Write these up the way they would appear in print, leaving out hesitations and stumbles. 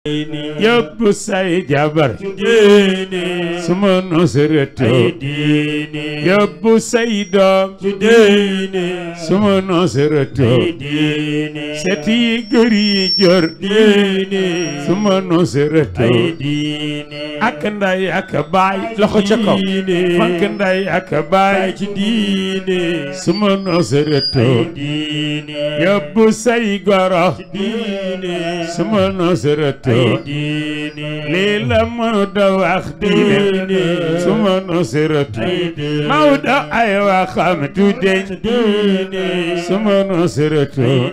yóbbu say jabar suma nusratu yóbbu say doom suma nusratu seti góor yi jor suma nusratu ak nday ak baay loxo ca kaw fank nday ak baay ci diine suma nusratu yóbbu say goro suma nusratu lii la Maodo wax diine suma nusratu Maodo ay waxam du deñ suma nusratu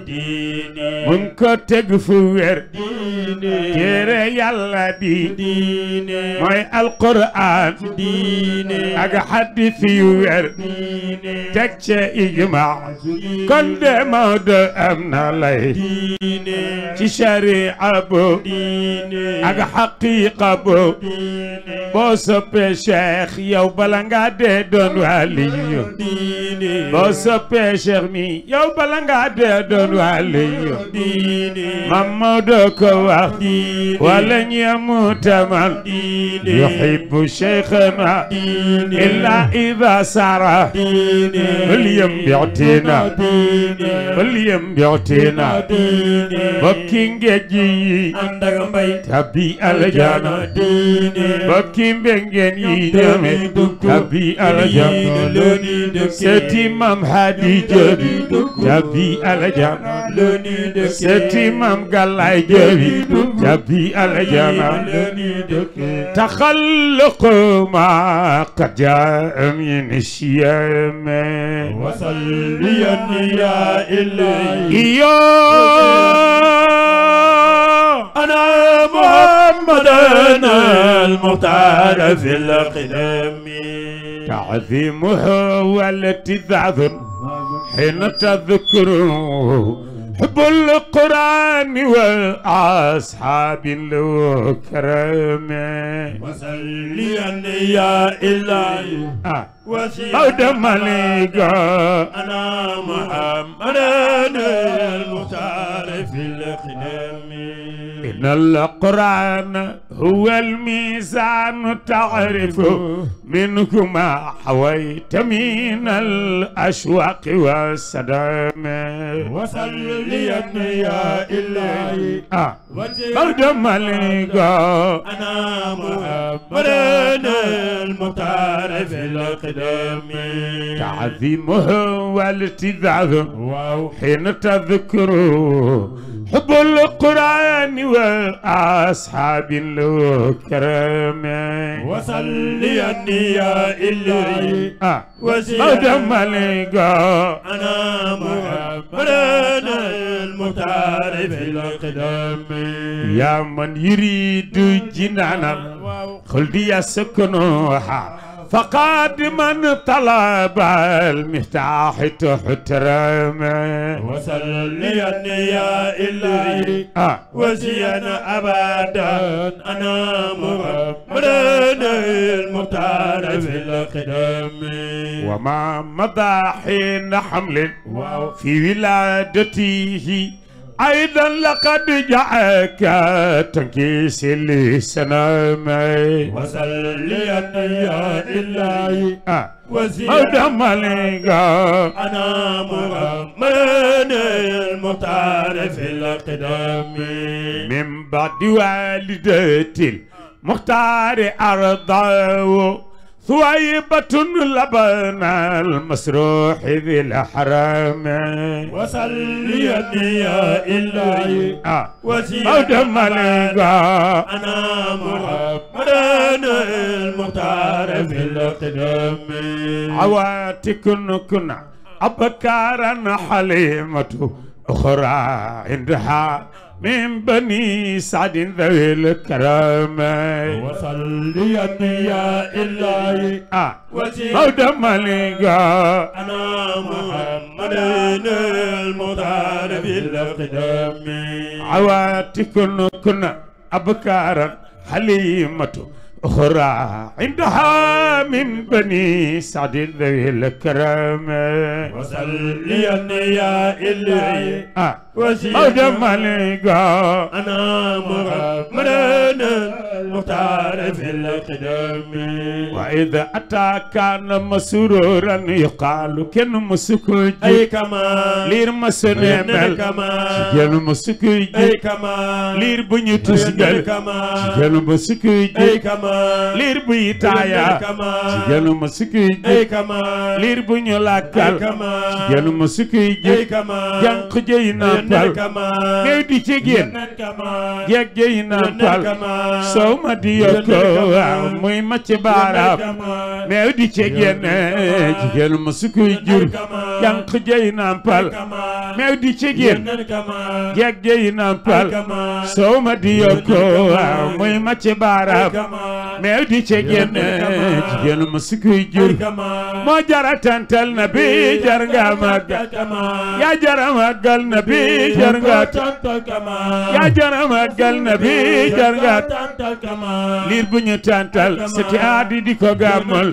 mun ko teg fu wér téere Yàlla bi mooy alquran ak hadith yu wér teg ca ijmaa kon de Maodo am na lay ci sharia bo ak xaqiiqa bo boo soppee cheikh yow bala nga dee doon waliyu boo soppee cheikh mi yow bala nga dee doon waliyu Mamadou ko wax wala ñamutaman yuhibbu cheikhana illa ida sara waliyam bi'tina waliyam bi'tina bokki ngeji tabi aljana bokki mbengeen yi ñame tabi aljana seti mam hadi jobi tabi aljana seti mam galay jobi tabi aljana taxalluq ma qad jaa min shiyam wasalliyan ya ilahi أنا محمدنا المختار في القدم تعظيمه والاتذاذ حين تذكره حب القرآن والأصحاب الكرام وصليا يا إلهي وسيدنا مليكا أنا محمدنا المختار في القدم إن القرآن هو الميزان تعرف منكما حويت من الأشواق والسلام وصليا يا إلهي بعد مليكا أنا محمدنا المختار في القدم تعظيمه والاتذاذ حين تذكره حب القرآن والأصحاب الكرام وصليا يا إلهي وسيدنا مليكا أنا محمدنا المختار في القدم يا من يريد جنانا خلد يسكنها فقد من طلب المفتاح تحترم وصليا يا إلهي وزينا أبدا أنا محمدنا المختار في القدم وما مضى حين حمل في ولادته أيضا لقد جاءك تنكيس السلام وصليا يا إلهي وزيادة مليكا أنا محمدنا المختار في القدم من بعد والدتي المختار أرضاه ثويبة لبن المسروح ذي الحرام وصليا يا إلهي وسيدنا مليكا أنا محمدنا المختار في القدم عواتكن كنا أبكارا حليمة أخرى عندها من بني سعد ذوي الكرام وصليا يا إلهي وسيدنا مليكا أنا محمدنا المختار في القدم عواتكن كنا أبكارا حليمة أخرى عندها من بني سعد ذوي الكرم وصليا يا إلهي وسيلة ملقا أنا محمدنا المختار في القدم وإذا أتى كان مسرورا يقال كن مسكوج أي كمان لير مسنمل كمان جن مسكوج أي كمان لير بني تسجل كمان جن مسكوج أي كمان لير بني تايا جن مسكوج أي كمان لير بني لاكال كمان جن مسكوج أي كمان جنق جينا بال كمان نيدي تجين كمان جيك جينا بال كمان سوما ديوكو موي ماتي باراب نيدي تجين جن مسكوج جنق جينا بال نيدي تجين جيك جينا بال سوما ديوكو موي ماتي باراب نيدي تجين جن مسكوج mo jara tantal nabi jarga magal ya jara magal nabi jarga tantal ya jara magal nabi jarga tantal lir buñu tantal seti adi di ko gamol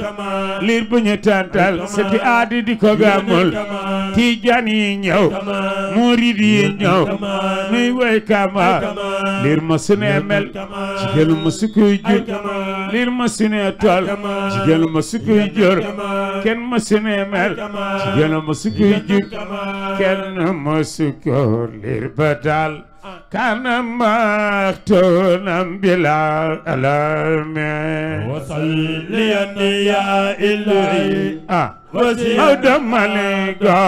lir buñu tantal seti adi di ko gamol tijani ñew mouride yi ñew nuy way kama lir masune mel ci gelu masukuy jur lir masune tol ci gelu masukuy jur kenn mësune mel jigéen mësuko jur kenn mësuko lir ba dal kana maktunam bila alame wasalliyan ya ilahi وسيلة ملقا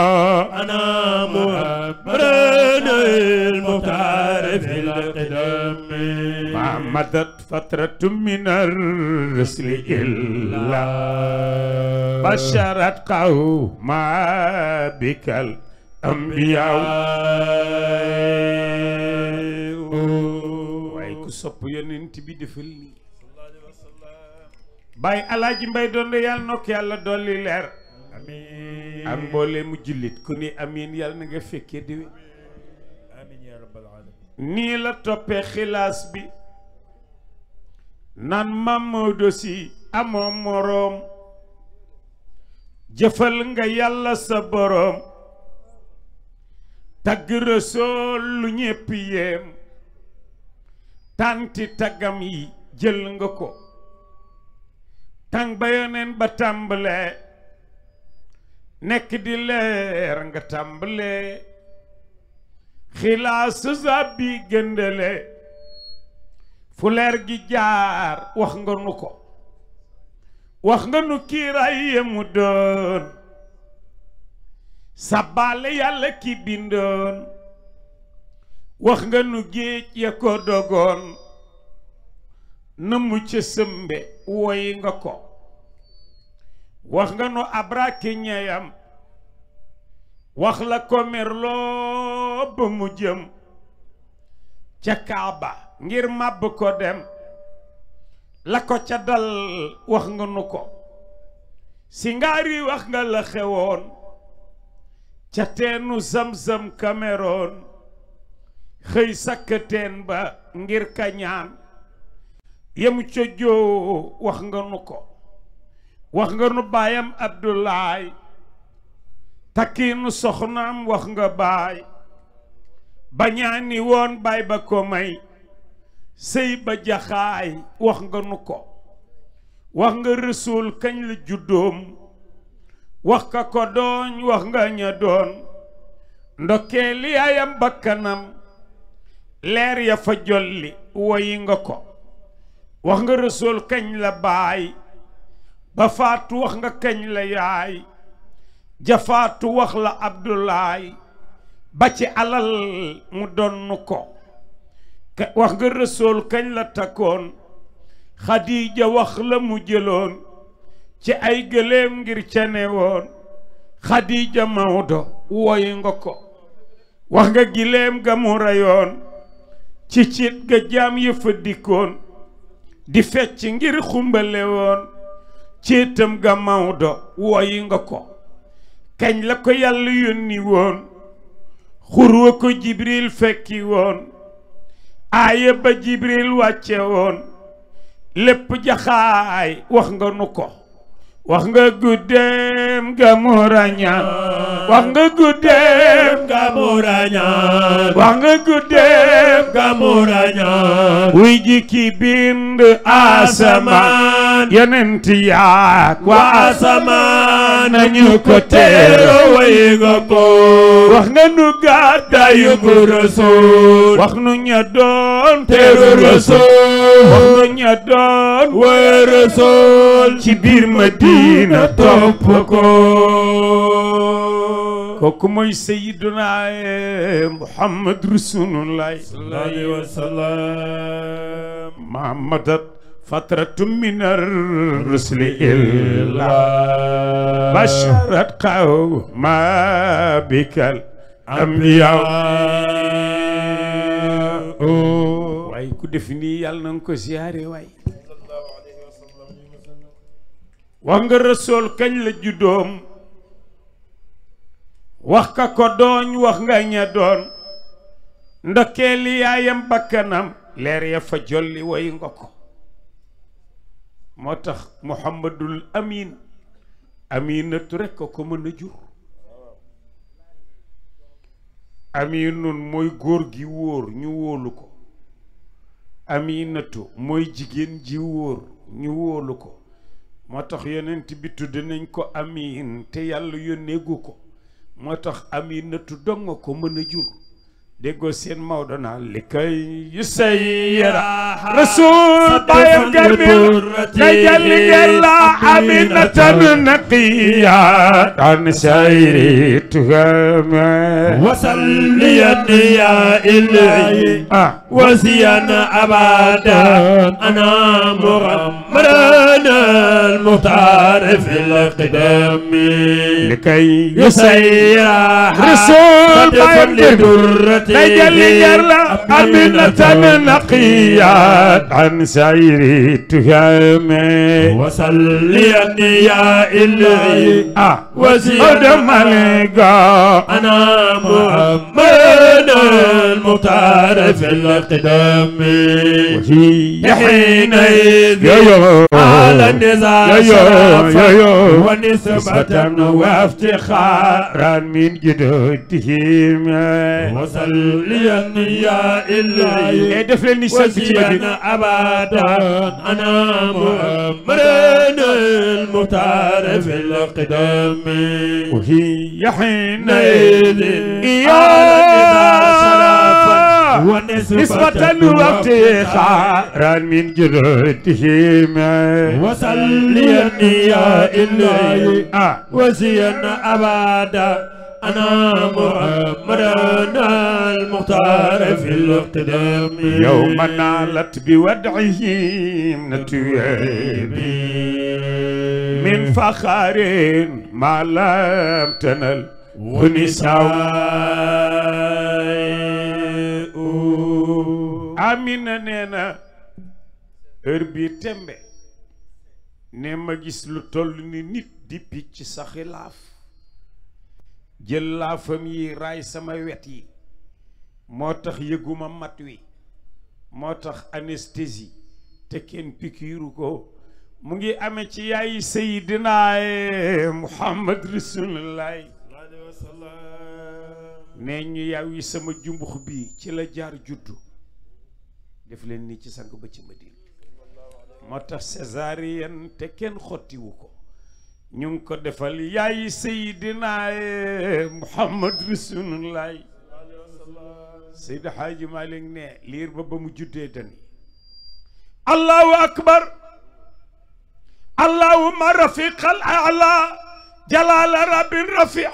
أنا محمد المختار في القدم ما مضت فترة من الرسل إلا بشرت قوما بك الأنبياء ويكو صب يننتي بدفلني باي Alaaji Mbay Donde yàlla nokk yàlla dolli leer amiin ak mboole mu jullit ku ni amiin yàlla na nga fekkee diwe amiin ya rabbal alamin nii la toppee xilaas bi naan Mamadou Si amoo moroom jëfal nga yàlla sa boroom tagg Rasuul lu ñépp yéem tanti taggam yi jël nga ko tàng ba yoneen ba tàmbalee nekk di leer nga tàmbalee xilaasu zabbi gëndale fu leer gi jaar wax nga nu ko wax nga nu kiiraay yemu doon sabbaale yàlla ki bindoon wax nga nu géej ya ko dogoon na mu ca sëmbe woy nga ko wax nga nu abraki ñeyam wax la ko merloo ba mu jëm ca Kaaba ngir màbb ko dem la ko ca dal wax nga nu ko si ngaari wax nga la xewoon ca teenu Zamzam Cameroon xëy sakk teen ba ngir kañaan yemu ca joo wax nga nu ko wax nga nu baayam Abdoulaay takkiinu soxnaam wax nga baay ba ñaani woon baay ba ko may sëy ba jaxaay wax nga nu ko wax nga Rasuul kañ la juddoom wax ka ko dooñ wax nga ña doon ndokkee li yaayam bakkanam leer ya fa jolli woyi nga ko wax nga Rasuul kañ la baay ba faatu wax nga kañ la yaay jafaatu wax la Abdoulaay ba ci alal mu donn ko wax nga Rasuul kañ la takkoon Xadiija wax la mu jëloon ci ay gëléem ngir cane woon Xadiija Mawdo woy nga ko wax nga giléem ga mu rayoon ci ciit ga jaam yëfa dikkoon di fecc ngir xumbale woon ciitam ga Mawdo woy nga ko kañ la ko yàlla yónni woon xurwa ko Jibril fekki woon aaya ba Jibril wàcce woon lépp jaxaay wax nga nu ko wax nga guddeem ga mu rañaan wax nga guddeem ga mu rañaan wax nga guddeem ga mu rañaan wuy ji ki bind asamaan yonent yaak waa asamaan nañu ko teero way nga ko wax nga nu gàddaayu gu Rasuul wax nu ña doon teeru Rasuul wax nu ña doon way Rasuul ci biir Madina topp ko kooku mooy sayyiduna Muhammad Rasulullah sallallahu alayhi wa sallam Muhammadat فترة من الرسل إلا بشرت قوما بك الأنبياء واي كو دفني يالنا نكو زياري واي وانغ الرسول كان لا جودوم wax ka ko dooñ wax nga ña doon ndokkeeli yaayam bakkanam leer ya fa jolli way nga ko moo tax Muhammadul Amin aminatu rekk ko mën a jur aminun mooy góor gi wóor ñu wóolu ko aminatu mooy jigéen ji wóor ñu wóolu ko moo tax yonent bi tudde nañ ko amin te yàlla yónneegu ko moo tax aminatu dong ko mën a jur déggoo seen Maodo naa li kay yu sayyira rasul bayam garmil kay jalli gella aminatan naqiya an sayri tuhama wasalliyan ya ilahi wasiyan abada ana muhammadan al-muhtar fil qidam li kay yu sayyira rasul bayam garmil نجلي جرلا أمينة نقيات عن سير تهامي وصليا يا إلهي وزيد ملقا أنا محمد المختار في القدام وهي حينئذ على النزاع شرفا ونسبة وافتخارا من جدودهم وصليا يا إلهي وزينا أبدا أنا محمد المختار في القدام وهي حينئذ ونسبة وافتخارا من جدودهم وصليا يا إلهي وزينا أبدا أنا محمد المختار في القدام يوم نالت بودعه نتويبي من فخر ما لم تنل ونساء آمين نينا هربي تمبي نيما جيس لو تول ني نيت دي بيتش سا خلاف jël laafam yi raay sama wet yi moo tax yëguma mat wi moo tax anesthésie te kenn pikiiru ko mu ngi amee ci yaayi Seydina Muhammad Rasulullahi nee ñu yaw yi sama jumbux bi ci la jaar juddu def leen ni ci sang ba ci Madina moo tax césarienne te kenn xottiwu ko ñu ngi ko defal yaay Seydina Muhammad Rasulullah Seydi Haaji Malik ne liir ba mu juddee dani allahu akbar allahumma rafiqal a'la jalala rabbin rafi'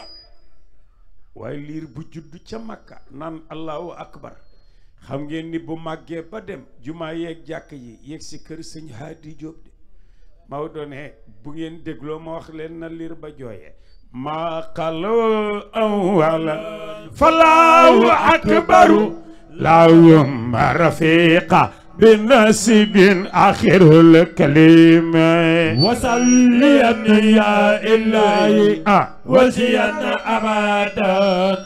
waaye liir bu judd ca Makka naan allahu akbar xam ngeen ni bu màggee ba dem jumaa yeeg jàkk yi yeeg si kër sëñ Haadi Jóob de Maodo ne bu ngeen dégloo ma wax leen na liir ba jooye maa qaloo awwala falaahu akbaru laawum rafiqa بنسب آخر الكلمة وصليا يا إلهي وزيا أبدا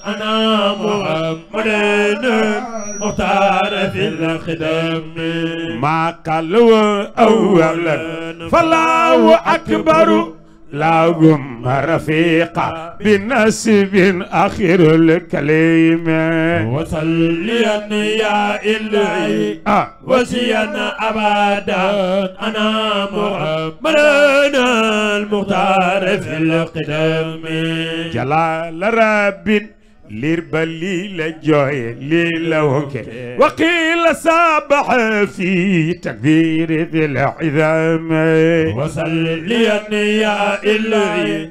أنا محمد المختار في الخدم ما قالوا أولا فالله أكبر لهم رفيقا بنسب آخر الكلمة وصليا يا إلهي وزيا أبدا أنا محمد المختار في القدم جلال رب ليربلي لجوي ليلوك وقيل سابح في تكبير ذي العظام وصليا يا إلهي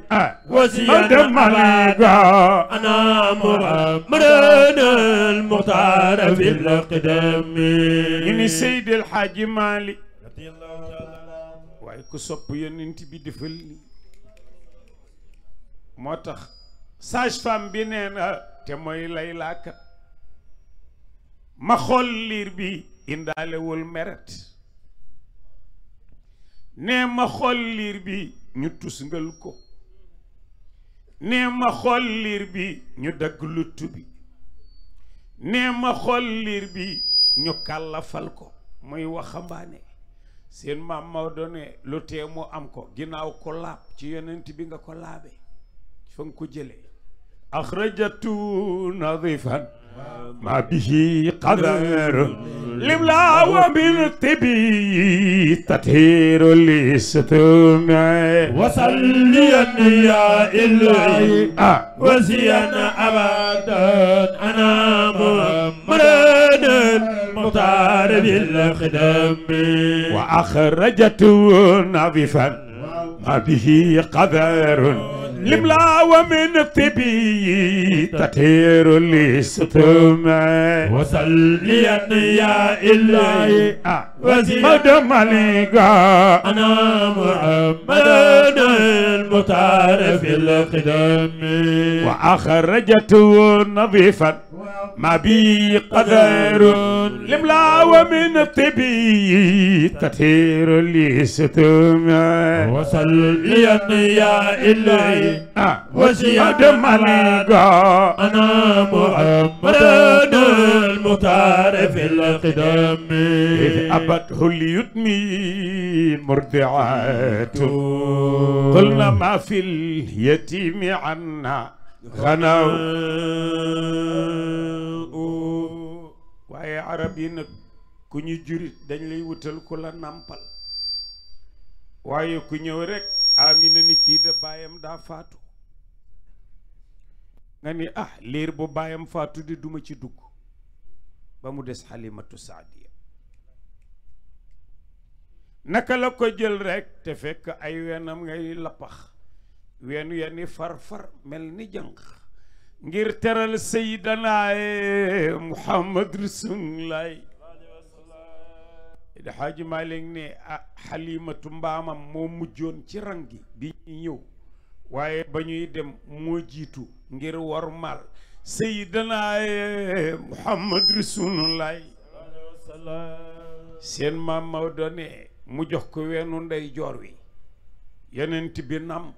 وزيا أبدا أنا محمد المختار في القدم إني سيد الحاج مالك رضي الله تعالى واي كو سوب يوننتي بي ديفل موتاخ sage femme bi nee na te mooy Layla kat ma xool liir bi indaalewul meret nee ma xool liir bi ñu tusngal ko nee ma xool liir bi ñu dagg lutt bi nee ma xool liir bi ñu kàllafal ko muy waxambaane seen maam Maodo ne lu tee mu am ko ginnaaw ko laab ci yonent bi nga ko laabe fa nga ko jëlee أخرجت نظيفا ما به قدر لملا وبالطبي تطهير للستوم وصليا يا إلهي وزيا أبدا أنا محمد المختار بالخدم وأخرجت نظيفا ما به قدر لملا ومن الطبي تطهير للستوم وصليا يا إلهي وزيا مليكا أنا محمد المختار في القدم وأخرجت نظيفا ما بي قدر لملا ومن الطبي تطهير للستوم وصليا يا إلهي وزيا مليكا أنا محمد المختار في القدم إذ أبته ليتمي مرضعات قلنا ما في اليتيم عنا غناو waaye arab yi nag ku ñu jurit dañ lay wutal ku la nàmpal waaye ku ñëw rek amina ni kii de baayam daa faatu nga ni ah liir bu baayam faatu di duma ci dugg ba mu des Halimatu Saadiya naka la ko jël rek te fekk ay wenam ngay lappax wenu yeni far mel ni jànq ngir teral Seydina Muhammad Rasulullah da Xaaji Maalik ne Halimatu mbaamam moo mujjoon ci rangi bi ñëw waaye ba ñuy dem moo jiitu ngir wormal Seydina Muhammad Rasulullah seen maam Maodo ne mu jox ko weenu ndey joor wi yonent bi namp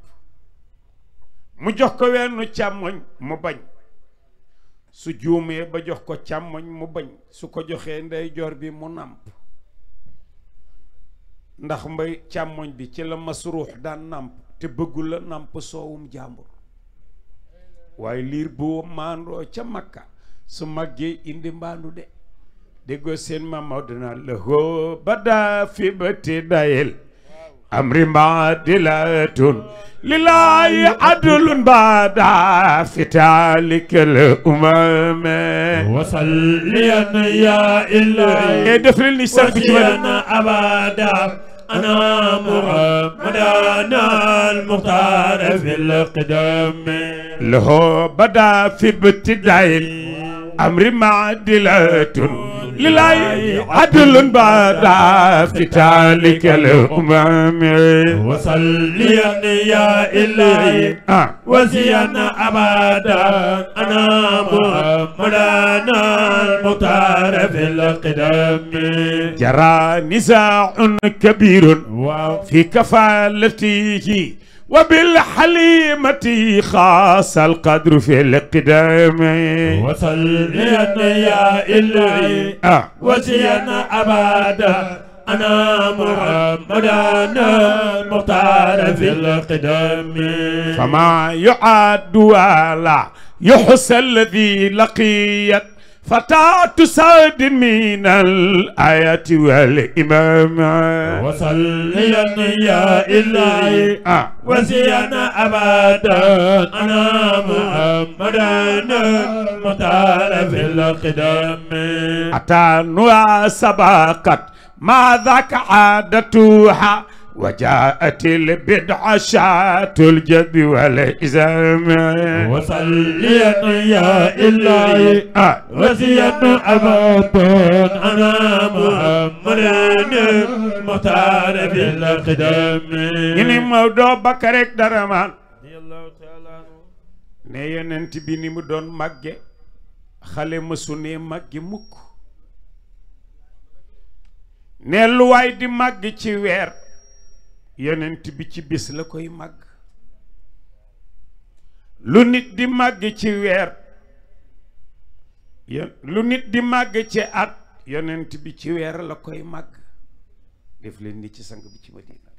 mu jox ko weenu càmmoñ mu bañ su juumee ba jox ko càmmoñ mu bañ su ko joxee ndey joor bi mu namp ndax mbay càmmoñ bi ci la masruux daan namp te bëggul la namp soowum jàmbur waaye liir bu maandoo ca Makka su màggee indi mbaandu de déggoo seen maam dina la hoo bada fi bati dayel amri mbaadilatun lillahi adlun bada fi talikal umame وصليا يا إلهي def leen ni sax bi ci أبدا أنا محمد المختار في القدم له بدا في ابتداء أمر معدلة لله عدل بعد افتتالك الأمم وصليا يا إلهي وزينا أبدا أنا محمدنا المختار في القدم. جرى نزاع كبير في كفالته وبالحليمة خاص القدر في القدام. وصليا يا إلهي وزينا أبدا أنا محمدنا المختار في القدم. فما يعد ولا يحصى الذي لقيت فتاة سعد من الآيات والإمام. وصليا يا إلهي وزينا أبدا أنا محمدنا المختار في القدم. أتانوا سبقت ما ذاك عادتها وجاءت البدعة شاة الجد والإزام. وصليا يا إلهي وزينا أبدا أنا محمدنا المختار في القدم. إني موضوع بكرك درمان ne yonent bi ni mu doon màgge xale mësu ne màgge mukk ne lu waay di màgg ci weer yonent bi ci bis la koy màgg lu nit di màgg ci weer lu nit di màgg ci at yonent bi ci weer la koy màgg def leen ni ci sang bi ci Madina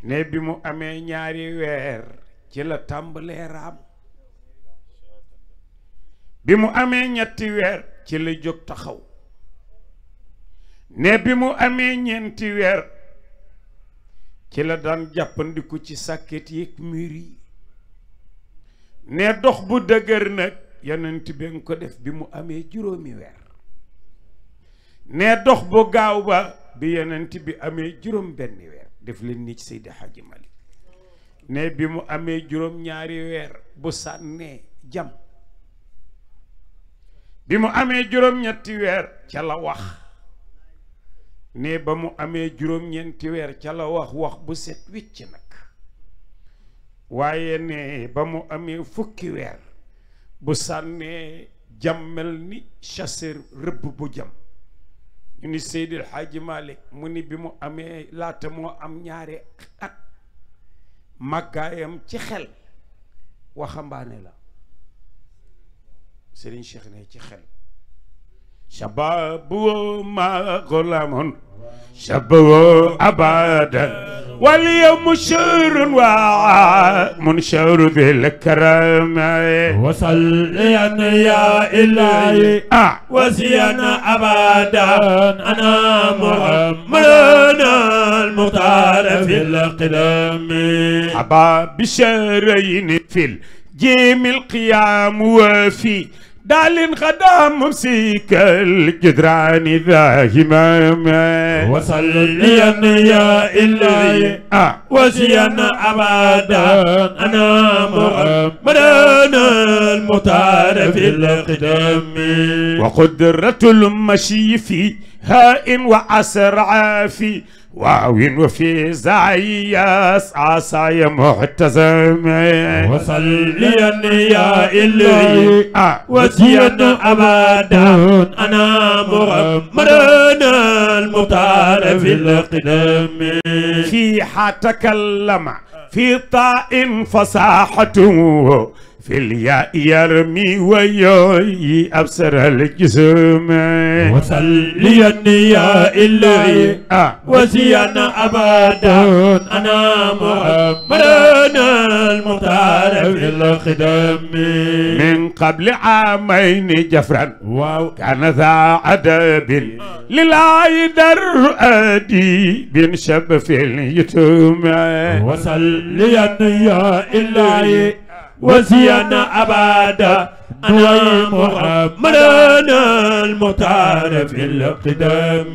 ne bi mu amee ñaari weer ci la tàmbalee raam bi mu amee ñetti weer ci la jóg taxaw ne bi mu amee ñeenti weer ci la daan jàppandiku ci sàkket yeeg mur yi ne dox bu dëgër nag yonent bi nga ko def bi mu amee juróomi weer ne dox bu gaaw ba bi yonent bi amee juróom benni weer def leen ni ci Seydi Hadji Malick ne bi mu amee juróom ñaari weer bu sànnee jam bi mu amee juróom ñetti weer ca la wax ne ba mu amee juróom ñeenti weer ca la wax bu set wicc nag waaye ne ba mu amee fukki weer bu sànnee jam mel ni chasseur rëbb bu jam ñu ni Seydil Hadji Malick mu ni bi mu amee laata moo am ñaari at màggaayam ci xel waxambaane la Serigne Cheikh ne ci xel shababu ma gulamun shababu abadan wal yawmu shahrun wa munshar bil karam. وصليا يا إلهي وزينا أبدا أنا محمدنا المختار في القدم. أبا بشرين في الجيم القيام وفي دال غدا ممسك الجدران ذا همام. وصليا يا إلهي وزينا أبدا أنا محمدنا المختار في القدم. وقدرة المشي في هاء وأسرع في واو وفي زعياس عصاي محتزم. وصليا يا إلهي وزينا أبدا أنا محمدنا المختار في القدم. في تكلم في طاء فصاحته في الياء يرمي ويوي أبصر الجسم. وصليا يا إلهي وزينا أبدا أنا محمدنا المختار في القدم. من قبل عامين جفرا كان ذا عدب لله در أدي بن شب في اليتوم. وصليا يا إلهي وزينا أبدا أنا محمدنا المختار في القدم.